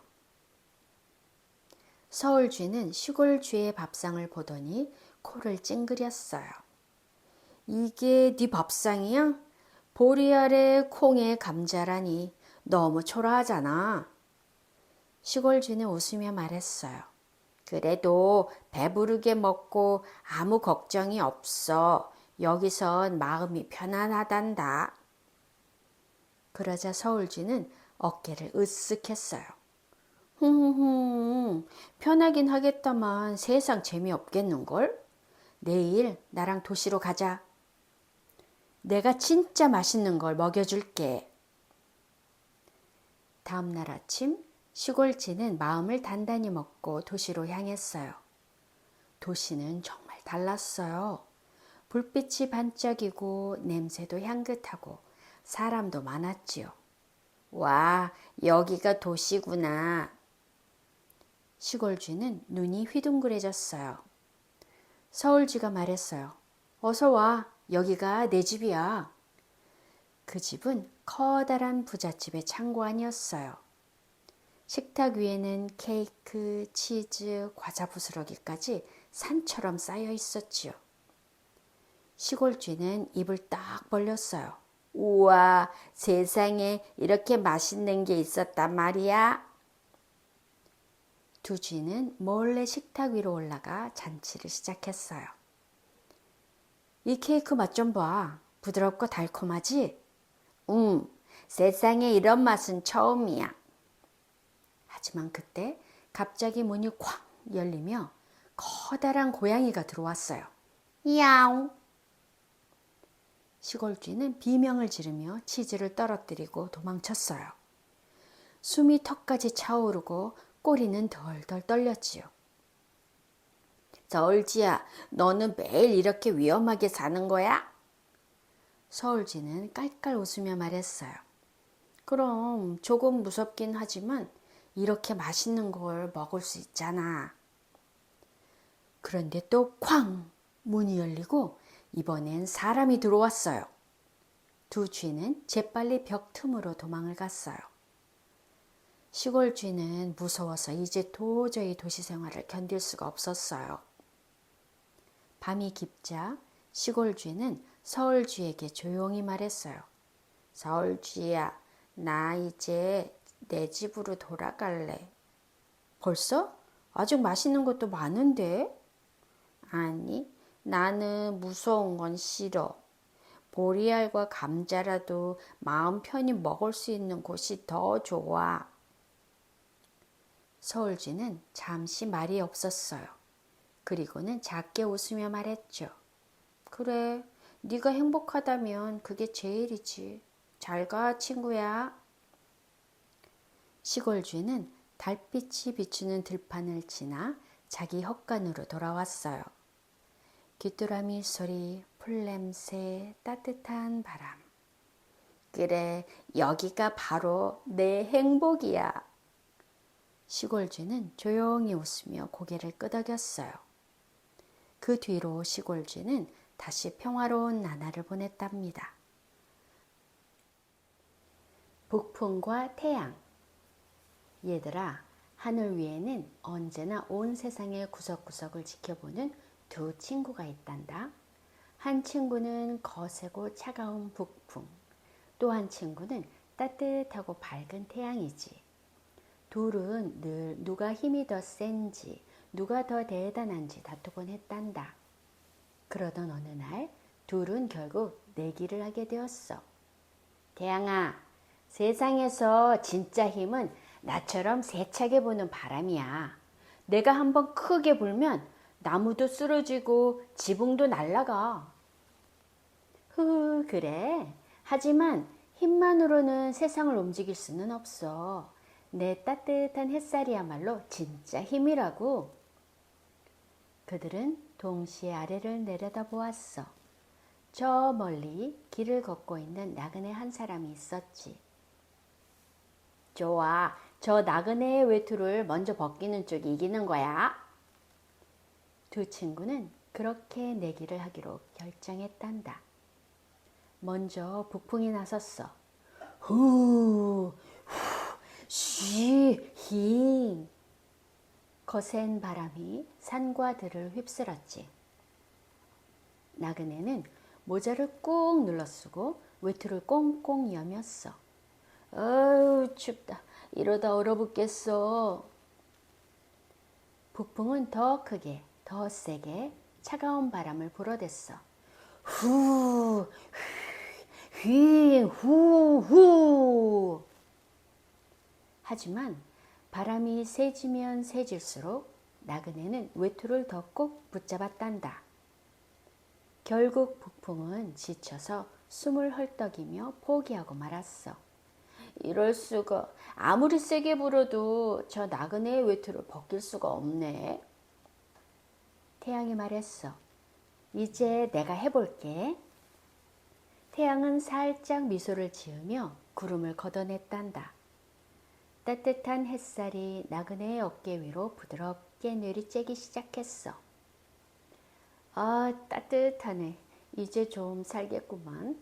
서울쥐는 시골쥐의 밥상을 보더니 코를 찡그렸어요. 이게 네 밥상이야? 보리 아래 콩에 감자라니 너무 초라하잖아. 시골쥐는 웃으며 말했어요. 그래도 배부르게 먹고 아무 걱정이 없어. 여기선 마음이 편안하단다. 그러자 서울쥐는 어깨를 으쓱 했어요. 편하긴 하겠다만 세상 재미없겠는걸? 내일 나랑 도시로 가자. 내가 진짜 맛있는 걸 먹여줄게. 다음날 아침 시골쥐는 마음을 단단히 먹고 도시로 향했어요. 도시는 정말 달랐어요. 불빛이 반짝이고 냄새도 향긋하고 사람도 많았지요. 와, 여기가 도시구나. 시골쥐는 눈이 휘둥그레졌어요. 서울쥐가 말했어요. 어서 와, 여기가 내 집이야. 그 집은 커다란 부잣집의 창고 안이었어요. 식탁 위에는 케이크, 치즈, 과자 부스러기까지 산처럼 쌓여 있었지요. 시골쥐는 입을 딱 벌렸어요. 우와, 세상에 이렇게 맛있는 게 있었단 말이야. 두 쥐는 몰래 식탁 위로 올라가 잔치를 시작했어요. 이 케이크 맛 좀 봐. 부드럽고 달콤하지? 세상에 이런 맛은 처음이야. 하지만 그때 갑자기 문이 쾅 열리며 커다란 고양이가 들어왔어요. 야옹! 시골쥐는 비명을 지르며 치즈를 떨어뜨리고 도망쳤어요. 숨이 턱까지 차오르고 꼬리는 덜덜 떨렸지요. 서울쥐야, 너는 매일 이렇게 위험하게 사는 거야? 서울쥐는 깔깔 웃으며 말했어요. 그럼 조금 무섭긴 하지만 이렇게 맛있는 걸 먹을 수 있잖아. 그런데 또 쾅! 문이 열리고 이번엔 사람이 들어왔어요. 두 쥐는 재빨리 벽 틈으로 도망을 갔어요. 시골 쥐는 무서워서 이제 도저히 도시 생활을 견딜 수가 없었어요. 밤이 깊자 시골 쥐는 서울 쥐에게 조용히 말했어요. 서울 쥐야, 나 이제 내 집으로 돌아갈래. 벌써? 아직 맛있는 것도 많은데? 아니, 나는 무서운 건 싫어. 보리알과 감자라도 마음 편히 먹을 수 있는 곳이 더 좋아. 서울쥐는 잠시 말이 없었어요. 그리고는 작게 웃으며 말했죠. 그래, 네가 행복하다면 그게 제일이지. 잘 가, 친구야. 시골쥐는 달빛이 비추는 들판을 지나 자기 헛간으로 돌아왔어요. 귀뚜라미 소리, 풀냄새, 따뜻한 바람. 그래, 여기가 바로 내 행복이야. 시골쥐는 조용히 웃으며 고개를 끄덕였어요. 그 뒤로 시골쥐는 다시 평화로운 나날을 보냈답니다. 북풍과 태양. 얘들아, 하늘 위에는 언제나 온 세상의 구석구석을 지켜보는 두 친구가 있단다. 한 친구는 거세고 차가운 북풍, 또 한 친구는 따뜻하고 밝은 태양이지. 둘은 늘 누가 힘이 더 센지, 누가 더 대단한지 다투곤 했단다. 그러던 어느 날 둘은 결국 내기를 하게 되었어. 태양아, 세상에서 진짜 힘은 나처럼 세차게 부는 바람이야. 내가 한번 크게 불면 나무도 쓰러지고 지붕도 날아가. 그래. 하지만 힘만으로는 세상을 움직일 수는 없어. 내 따뜻한 햇살이야말로 진짜 힘이라고. 그들은 동시에 아래를 내려다보았어. 저 멀리 길을 걷고 있는 나그네 한 사람이 있었지. 좋아, 저 나그네의 외투를 먼저 벗기는 쪽이 이기는 거야. 두 친구는 그렇게 내기를 하기로 결정했단다. 먼저 북풍이 나섰어. 후, 쉬, 힝. 거센 바람이 산과 들을 휩쓸었지. 나그네는 모자를 꾹 눌러쓰고 외투를 꽁꽁 여몄어. 어우, 춥다. 이러다 얼어붙겠어. 북풍은 더 크게, 더 세게 차가운 바람을 불어댔어. 후, 휘, 후, 후. 하지만 바람이 세지면 세질수록 나그네는 외투를 더 꼭 붙잡았단다. 결국 북풍은 지쳐서 숨을 헐떡이며 포기하고 말았어. 이럴 수가. 아무리 세게 불어도 저 나그네의 외투를 벗길 수가 없네. 태양이 말했어. 이제 내가 해볼게. 태양은 살짝 미소를 지으며 구름을 걷어냈단다. 따뜻한 햇살이 나그네의 어깨 위로 부드럽게 내리쬐기 시작했어. 아, 따뜻하네. 이제 좀 살겠구만.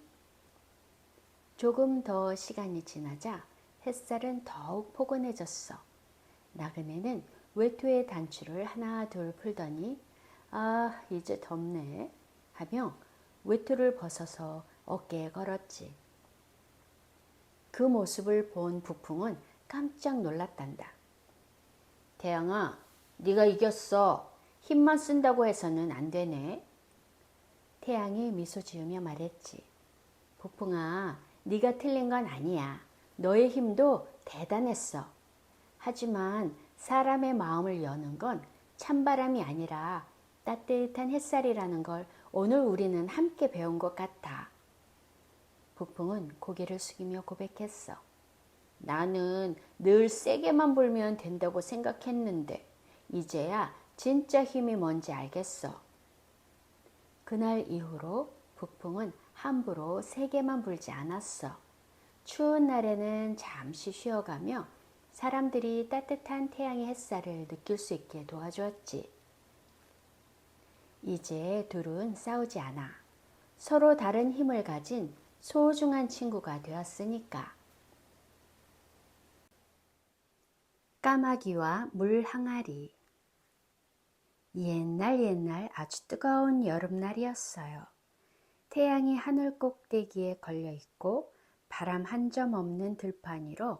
조금 더 시간이 지나자 햇살은 더욱 포근해졌어. 나그네는 외투의 단추를 하나 둘 풀더니 아, 이제 덥네 하며 외투를 벗어서 어깨에 걸었지. 그 모습을 본 북풍은 깜짝 놀랐단다. 태양아, 네가 이겼어. 힘만 쓴다고 해서는 안 되네. 태양이 미소 지으며 말했지. 북풍아, 네가 틀린 건 아니야. 너의 힘도 대단했어. 하지만 사람의 마음을 여는 건 찬바람이 아니라 따뜻한 햇살이라는 걸 오늘 우리는 함께 배운 것 같아. 북풍은 고개를 숙이며 고백했어. 나는 늘 세게만 불면 된다고 생각했는데 이제야 진짜 힘이 뭔지 알겠어. 그날 이후로 북풍은 함부로 세게만 불지 않았어. 추운 날에는 잠시 쉬어가며 사람들이 따뜻한 태양의 햇살을 느낄 수 있게 도와주었지. 이제 둘은 싸우지 않아. 서로 다른 힘을 가진 소중한 친구가 되었으니까. 까마귀와 물 항아리. 옛날 아주 뜨거운 여름날이었어요. 태양이 하늘 꼭대기에 걸려 있고 바람 한 점 없는 들판 위로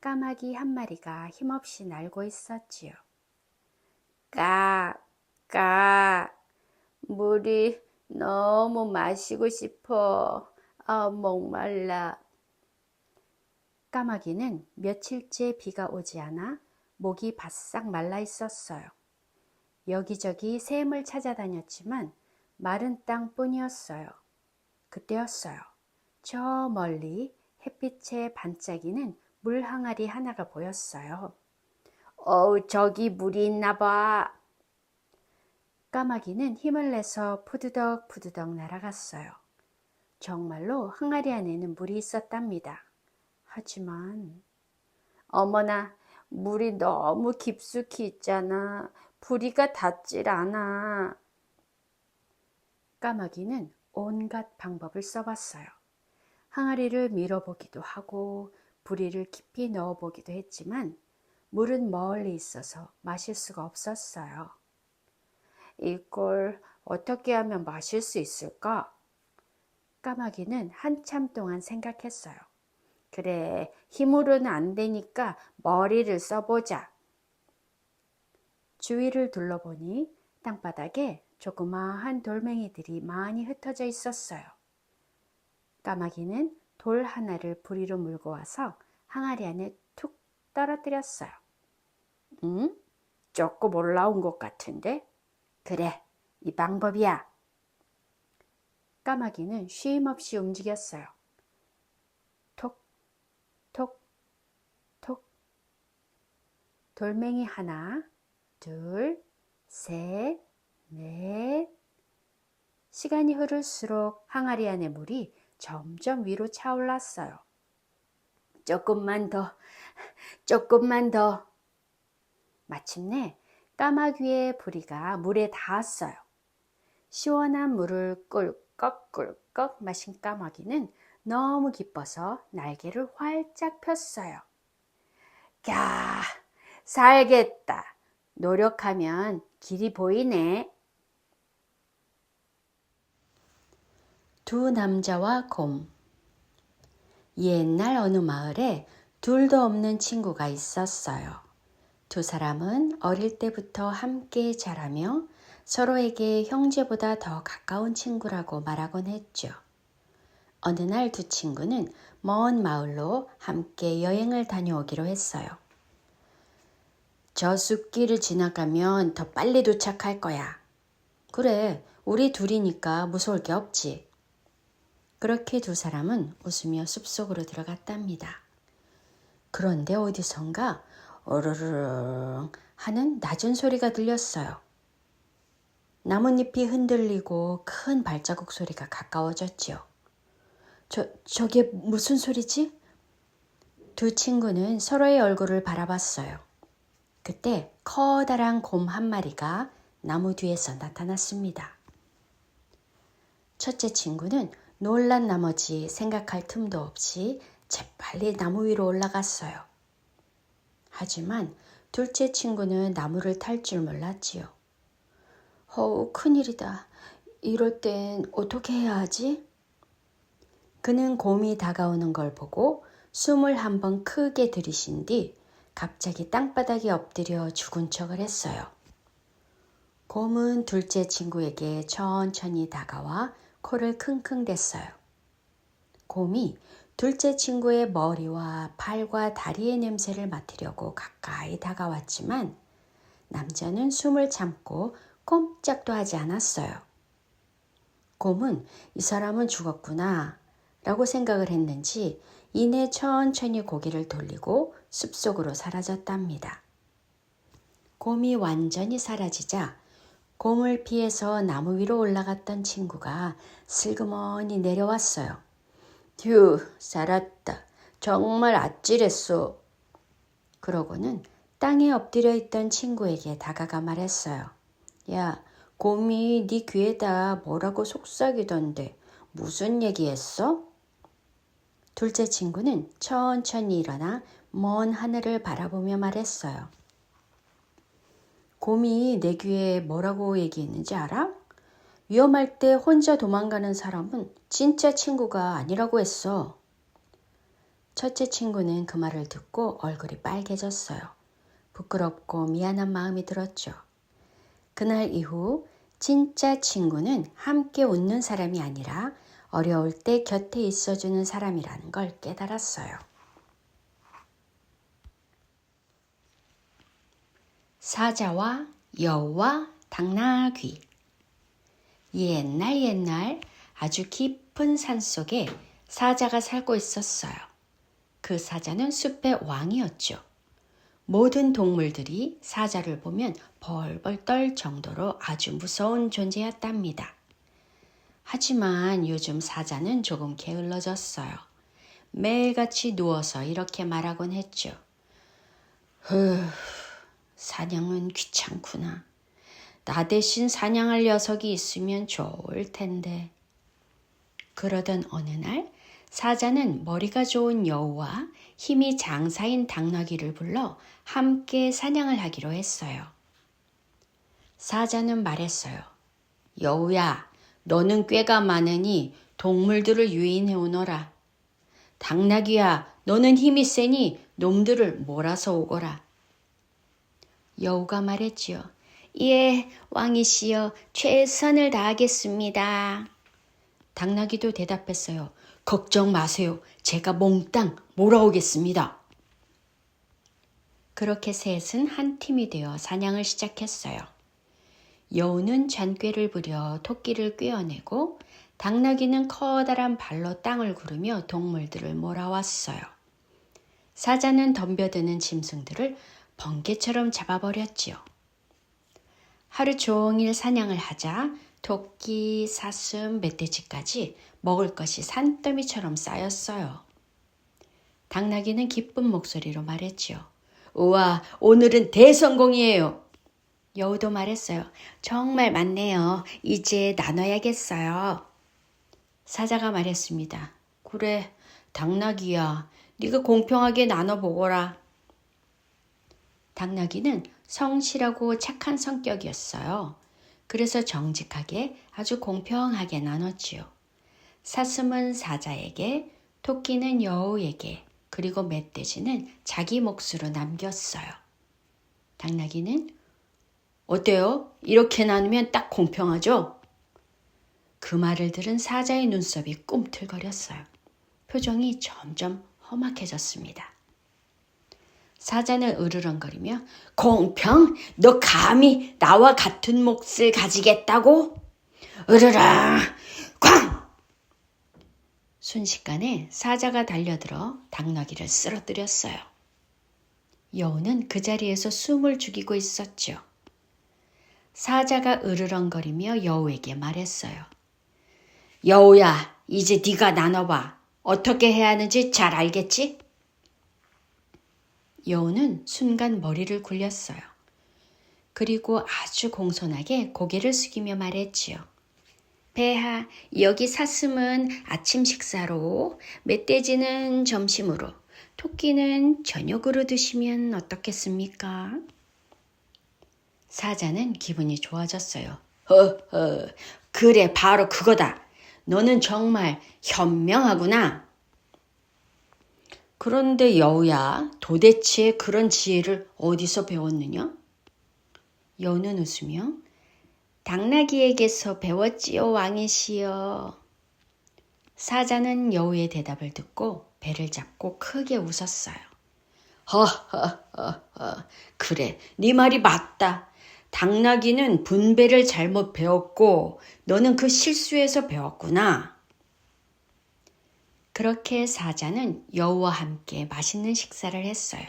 까마귀 한 마리가 힘없이 날고 있었지요. 까, 물이 너무 마시고 싶어. 목말라. 까마귀는 며칠째 비가 오지 않아 목이 바싹 말라 있었어요. 여기저기 샘을 찾아다녔지만 마른 땅뿐이었어요. 그때였어요. 저 멀리 햇빛에 반짝이는 물 항아리 하나가 보였어요. 저기 물이 있나 봐. 까마귀는 힘을 내서 푸드덕 날아갔어요. 정말로 항아리 안에는 물이 있었답니다. 하지만 어머나, 물이 너무 깊숙이 있잖아. 부리가 닿질 않아. 까마귀는 온갖 방법을 써봤어요. 항아리를 밀어보기도 하고 부리를 깊이 넣어보기도 했지만 물은 멀리 있어서 마실 수가 없었어요. 이걸 어떻게 하면 마실 수 있을까? 까마귀는 한참 동안 생각했어요. 그래, 힘으로는 안 되니까 머리를 써보자. 주위를 둘러보니 땅바닥에 조그마한 돌멩이들이 많이 흩어져 있었어요. 까마귀는 돌 하나를 부리로 물고 와서 항아리 안에 툭 떨어뜨렸어요. 조금 올라온 것 같은데? 그래, 이 방법이야. 까마귀는 쉼없이 움직였어요. 톡, 톡, 톡. 돌멩이 하나, 둘, 셋, 넷. 시간이 흐를수록 항아리 안의 물이 점점 위로 차올랐어요. 조금만 더. 마침내 까마귀의 부리가 물에 닿았어요. 시원한 물을 꿀꺽 마신 까마귀는 너무 기뻐서 날개를 활짝 폈어요. 야, 살겠다. 노력하면 길이 보이네. 두 남자와 곰. 옛날 어느 마을에 둘도 없는 친구가 있었어요. 두 사람은 어릴 때부터 함께 자라며 서로에게 형제보다 더 가까운 친구라고 말하곤 했죠. 어느 날 두 친구는 먼 마을로 함께 여행을 다녀오기로 했어요. 저 숲길을 지나가면 더 빨리 도착할 거야. 그래, 우리 둘이니까 무서울 게 없지. 그렇게 두 사람은 웃으며 숲속으로 들어갔답니다. 그런데 어디선가 어르르릉 하는 낮은 소리가 들렸어요. 나뭇잎이 흔들리고 큰 발자국 소리가 가까워졌지요. 저게 무슨 소리지? 두 친구는 서로의 얼굴을 바라봤어요. 그때 커다란 곰 한 마리가 나무 뒤에서 나타났습니다. 첫째 친구는 놀란 나머지 생각할 틈도 없이 재빨리 나무 위로 올라갔어요. 하지만 둘째 친구는 나무를 탈 줄 몰랐지요. 큰일이다. 이럴 땐 어떻게 해야 하지? 그는 곰이 다가오는 걸 보고 숨을 한번 크게 들이신 뒤 갑자기 땅바닥에 엎드려 죽은 척을 했어요. 곰은 둘째 친구에게 천천히 다가와 코를 킁킁 댔어요. 곰이 둘째 친구의 머리와 팔과 다리의 냄새를 맡으려고 가까이 다가왔지만 남자는 숨을 참고 꼼짝도 하지 않았어요. 곰은 이 사람은 죽었구나 라고 생각을 했는지 이내 천천히 고개를 돌리고 숲속으로 사라졌답니다. 곰이 완전히 사라지자 곰을 피해서 나무 위로 올라갔던 친구가 슬그머니 내려왔어요. 휴, 살았다. 정말 아찔했어. 그러고는 땅에 엎드려 있던 친구에게 다가가 말했어요. 야, 곰이 네 귀에다 뭐라고 속삭이던데 무슨 얘기했어? 둘째 친구는 천천히 일어나 먼 하늘을 바라보며 말했어요. 곰이 내 귀에 뭐라고 얘기했는지 알아? 위험할 때 혼자 도망가는 사람은 진짜 친구가 아니라고 했어. 첫째 친구는 그 말을 듣고 얼굴이 빨개졌어요. 부끄럽고 미안한 마음이 들었죠. 그날 이후 진짜 친구는 함께 웃는 사람이 아니라 어려울 때 곁에 있어주는 사람이라는 걸 깨달았어요. 사자와 여우와 당나귀. 옛날 아주 깊은 산속에 사자가 살고 있었어요. 그 사자는 숲의 왕이었죠. 모든 동물들이 사자를 보면 벌벌 떨 정도로 아주 무서운 존재였답니다. 하지만 요즘 사자는 조금 게을러졌어요. 매일같이 누워서 이렇게 말하곤 했죠. 사냥은 귀찮구나. 나 대신 사냥할 녀석이 있으면 좋을 텐데. 그러던 어느 날 사자는 머리가 좋은 여우와 힘이 장사인 당나귀를 불러 함께 사냥을 하기로 했어요. 사자는 말했어요. 여우야, 너는 꾀가 많으니 동물들을 유인해 오너라. 당나귀야, 너는 힘이 세니 놈들을 몰아서 오거라. 여우가 말했지요. 예, 왕이시여, 최선을 다하겠습니다. 당나귀도 대답했어요. 걱정 마세요. 제가 몽땅 몰아오겠습니다. 그렇게 셋은 한 팀이 되어 사냥을 시작했어요. 여우는 잔꾀를 부려 토끼를 꿰어내고 당나귀는 커다란 발로 땅을 구르며 동물들을 몰아왔어요. 사자는 덤벼드는 짐승들을 번개처럼 잡아버렸지요. 하루 종일 사냥을 하자 토끼, 사슴, 멧돼지까지 먹을 것이 산더미처럼 쌓였어요. 당나귀는 기쁜 목소리로 말했지요. 우와, 오늘은 대성공이에요. 여우도 말했어요. 정말 많네요. 이제 나눠야겠어요. 사자가 말했습니다. 그래, 당나귀야. 네가 공평하게 나눠보거라. 당나귀는 성실하고 착한 성격이었어요. 그래서 정직하게 아주 공평하게 나눴지요. 사슴은 사자에게, 토끼는 여우에게, 그리고 멧돼지는 자기 몫으로 남겼어요. 당나귀는 어때요? 이렇게 나누면 딱 공평하죠? 그 말을 들은 사자의 눈썹이 꿈틀거렸어요. 표정이 점점 험악해졌습니다. 사자는 으르렁거리며 공평? 너 감히 나와 같은 몫을 가지겠다고? 으르렁! 쾅! 순식간에 사자가 달려들어 당나귀를 쓰러뜨렸어요. 여우는 그 자리에서 숨을 죽이고 있었죠. 사자가 으르렁거리며 여우에게 말했어요. 여우야, 이제 네가 나눠봐. 어떻게 해야 하는지 잘 알겠지? 여우는 순간 머리를 굴렸어요. 그리고 아주 공손하게 고개를 숙이며 말했지요. 폐하, 여기 사슴은 아침 식사로, 멧돼지는 점심으로, 토끼는 저녁으로 드시면 어떻겠습니까? 사자는 기분이 좋아졌어요. 허허, 그래, 바로 그거다. 너는 정말 현명하구나. 그런데 여우야, 도대체 그런 지혜를 어디서 배웠느냐? 여우는 웃으며 당나귀에게서 배웠지요, 왕이시여. 사자는 여우의 대답을 듣고 배를 잡고 크게 웃었어요. 허허허허. 그래, 네 말이 맞다. 당나귀는 분배를 잘못 배웠고 너는 그 실수에서 배웠구나. 그렇게 사자는 여우와 함께 맛있는 식사를 했어요.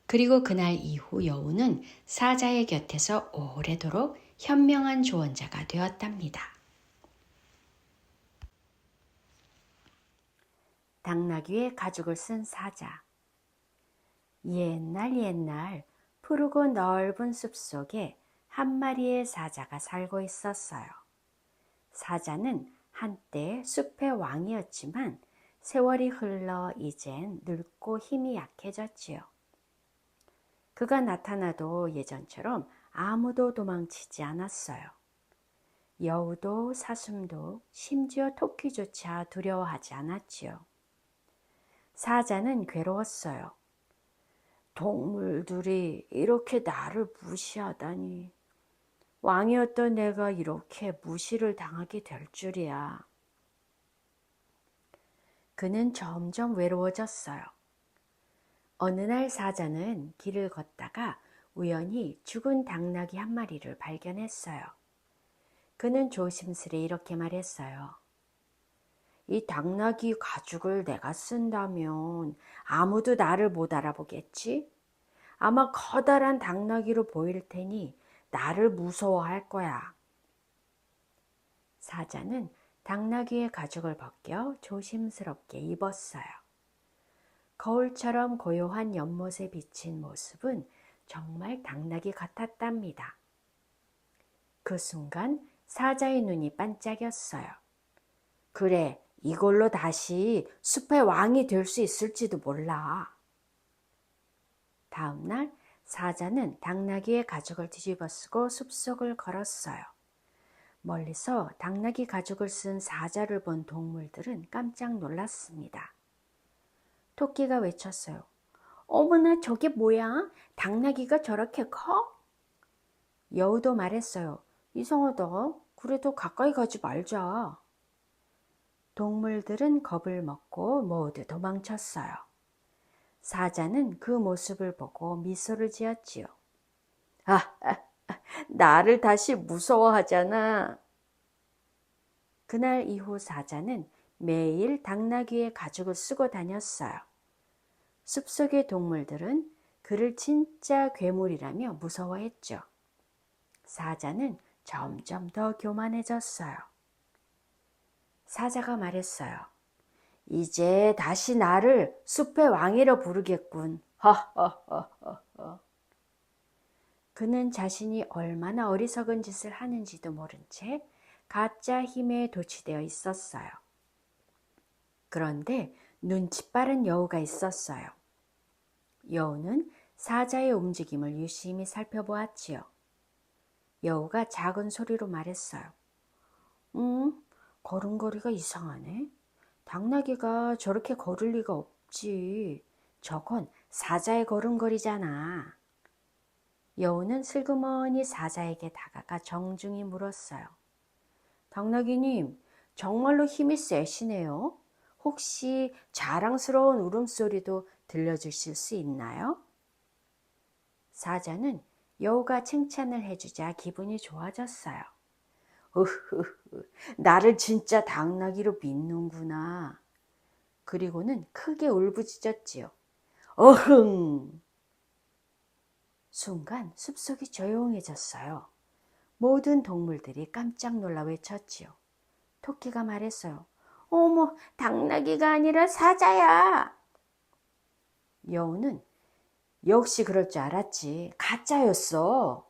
그리고 그날 이후 여우는 사자의 곁에서 오래도록 현명한 조언자가 되었답니다. 당나귀의 가죽을 쓴 사자. 옛날 푸르고 넓은 숲속에 한 마리의 사자가 살고 있었어요. 사자는 한때 숲의 왕이었지만 세월이 흘러 이젠 늙고 힘이 약해졌지요. 그가 나타나도 예전처럼 아무도 도망치지 않았어요. 여우도 사슴도 심지어 토끼조차 두려워하지 않았지요. 사자는 괴로웠어요. 동물들이 이렇게 나를 무시하다니. 왕이었던 내가 이렇게 무시를 당하게 될 줄이야. 그는 점점 외로워졌어요. 어느 날 사자는 길을 걷다가 우연히 죽은 당나귀 한 마리를 발견했어요. 그는 조심스레 이렇게 말했어요. 이 당나귀 가죽을 내가 쓴다면 아무도 나를 못 알아보겠지? 아마 커다란 당나귀로 보일 테니 나를 무서워할 거야. 사자는 당나귀의 가죽을 벗겨 조심스럽게 입었어요. 거울처럼 고요한 연못에 비친 모습은 정말 당나귀 같았답니다. 그 순간 사자의 눈이 반짝였어요. 그래, 이걸로 다시 숲의 왕이 될 수 있을지도 몰라. 다음 날 사자는 당나귀의 가죽을 뒤집어 쓰고 숲속을 걸었어요. 멀리서 당나귀 가죽을 쓴 사자를 본 동물들은 깜짝 놀랐습니다. 토끼가 외쳤어요. 어머나, 저게 뭐야? 당나귀가 저렇게 커? 여우도 말했어요. 이상하다. 그래도 가까이 가지 말자. 동물들은 겁을 먹고 모두 도망쳤어요. 사자는 그 모습을 보고 미소를 지었지요. 나를 다시 무서워하잖아. 그날 이후 사자는 매일 당나귀의 가죽을 쓰고 다녔어요. 숲속의 동물들은 그를 진짜 괴물이라며 무서워했죠. 사자는 점점 더 교만해졌어요. 사자가 말했어요. 이제 다시 나를 숲의 왕이라 부르겠군. 그는 자신이 얼마나 어리석은 짓을 하는지도 모른 채 가짜 힘에 도취되어 있었어요. 그런데 눈치 빠른 여우가 있었어요. 여우는 사자의 움직임을 유심히 살펴보았지요. 여우가 작은 소리로 말했어요. 걸음걸이가 이상하네. 당나귀가 저렇게 걸을 리가 없지. 저건 사자의 걸음걸이잖아. 여우는 슬그머니 사자에게 다가가 정중히 물었어요. 당나귀님, 정말로 힘이 세시네요. 혹시 자랑스러운 울음소리도 들려주실 수 있나요? 사자는 여우가 칭찬을 해주자 기분이 좋아졌어요. 나를 진짜 당나귀로 믿는구나. 그리고는 크게 울부짖었지요. 어흥! 순간 숲속이 조용해졌어요. 모든 동물들이 깜짝 놀라 외쳤지요. 토끼가 말했어요. 어머, 당나귀가 아니라 사자야. 여우는 역시 그럴 줄 알았지. 가짜였어.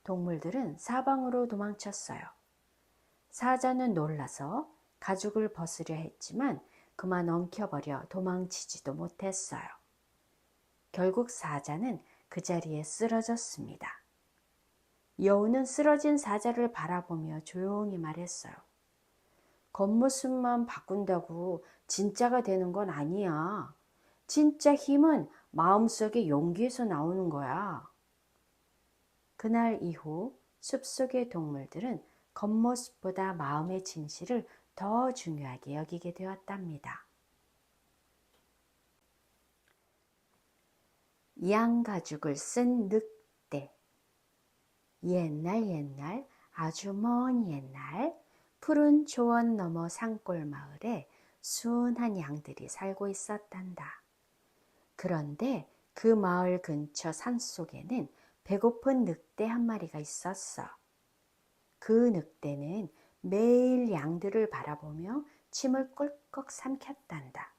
동물들은 사방으로 도망쳤어요. 사자는 놀라서 가죽을 벗으려 했지만 그만 엉켜버려 도망치지도 못했어요. 결국 사자는 그 자리에 쓰러졌습니다. 여우는 쓰러진 사자를 바라보며 조용히 말했어요. 겉모습만 바꾼다고 진짜가 되는 건 아니야. 진짜 힘은 마음속의 용기에서 나오는 거야. 그날 이후 숲속의 동물들은 겉모습보다 마음의 진실을 더 중요하게 여기게 되었답니다. 양 가죽을 쓴 늑대. 옛날 아주 먼 옛날 푸른 초원 너머 산골 마을에 순한 양들이 살고 있었단다. 그런데 그 마을 근처 산속에는 배고픈 늑대 한 마리가 있었어. 그 늑대는 매일 양들을 바라보며 침을 꿀꺽 삼켰단다.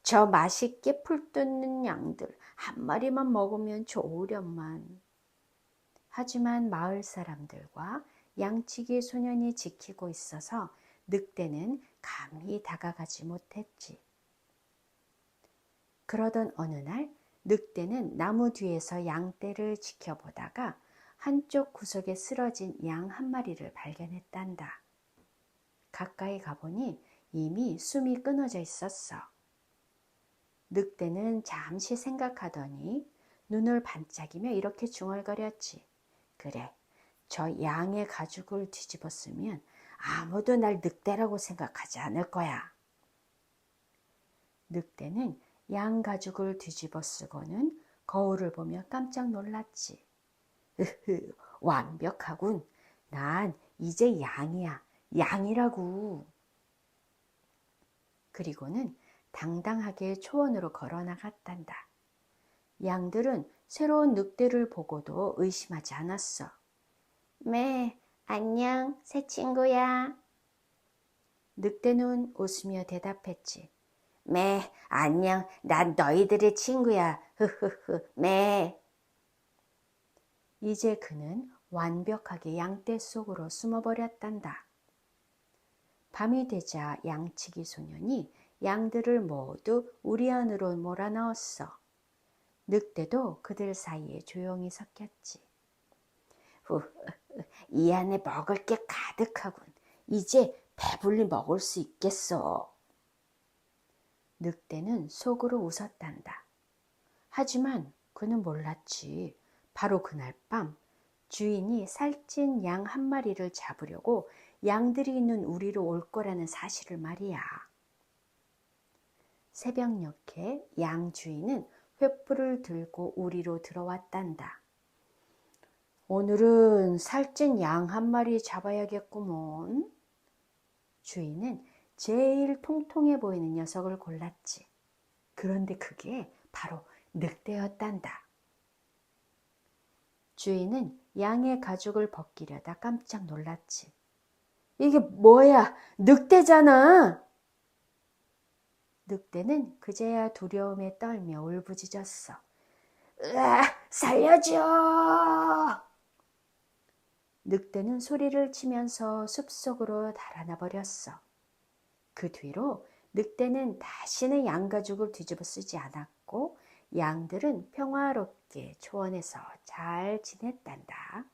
저 맛있게 풀 뜯는 양들 한 마리만 먹으면 좋으련만. 하지만 마을 사람들과 양치기 소년이 지키고 있어서 늑대는 감히 다가가지 못했지. 그러던 어느 날 늑대는 나무 뒤에서 양떼를 지켜보다가 한쪽 구석에 쓰러진 양 한 마리를 발견했단다. 가까이 가보니 이미 숨이 끊어져 있었어. 늑대는 잠시 생각하더니 눈을 반짝이며 이렇게 중얼거렸지. 그래, 저 양의 가죽을 뒤집었으면 아무도 날 늑대라고 생각하지 않을 거야. 늑대는 양 가죽을 뒤집어 쓰고는 거울을 보며 깜짝 놀랐지. 완벽하군. 난 이제 양이야. 양이라고. 그리고는 당당하게 초원으로 걸어 나갔단다. 양들은 새로운 늑대를 보고도 의심하지 않았어. 안녕, 새 친구야. 늑대는 웃으며 대답했지. 안녕, 난 너희들의 친구야. 이제 그는 완벽하게 양떼 속으로 숨어버렸단다. 밤이 되자 양치기 소년이 양들을 모두 우리 안으로 몰아넣었어. 늑대도 그들 사이에 조용히 섞였지. 이 안에 먹을 게 가득하군. 이제 배불리 먹을 수 있겠어. 늑대는 속으로 웃었단다. 하지만 그는 몰랐지. 바로 그날 밤 주인이 살찐 양 한 마리를 잡으려고 양들이 있는 우리로 올 거라는 사실을 말이야. 새벽녘에 양 주인은 횃불을 들고 우리로 들어왔단다. 오늘은 살찐 양 한 마리 잡아야겠구먼. 주인은 제일 통통해 보이는 녀석을 골랐지. 그런데 그게 바로 늑대였단다. 주인은 양의 가죽을 벗기려다 깜짝 놀랐지. 이게 뭐야? 늑대잖아. 늑대는 그제야 두려움에 떨며 울부짖었어. 으아, 살려줘! 늑대는 소리를 치면서 숲속으로 달아나 버렸어. 그 뒤로 늑대는 다시는 양가죽을 뒤집어 쓰지 않았고 양들은 평화롭게 초원에서 잘 지냈단다.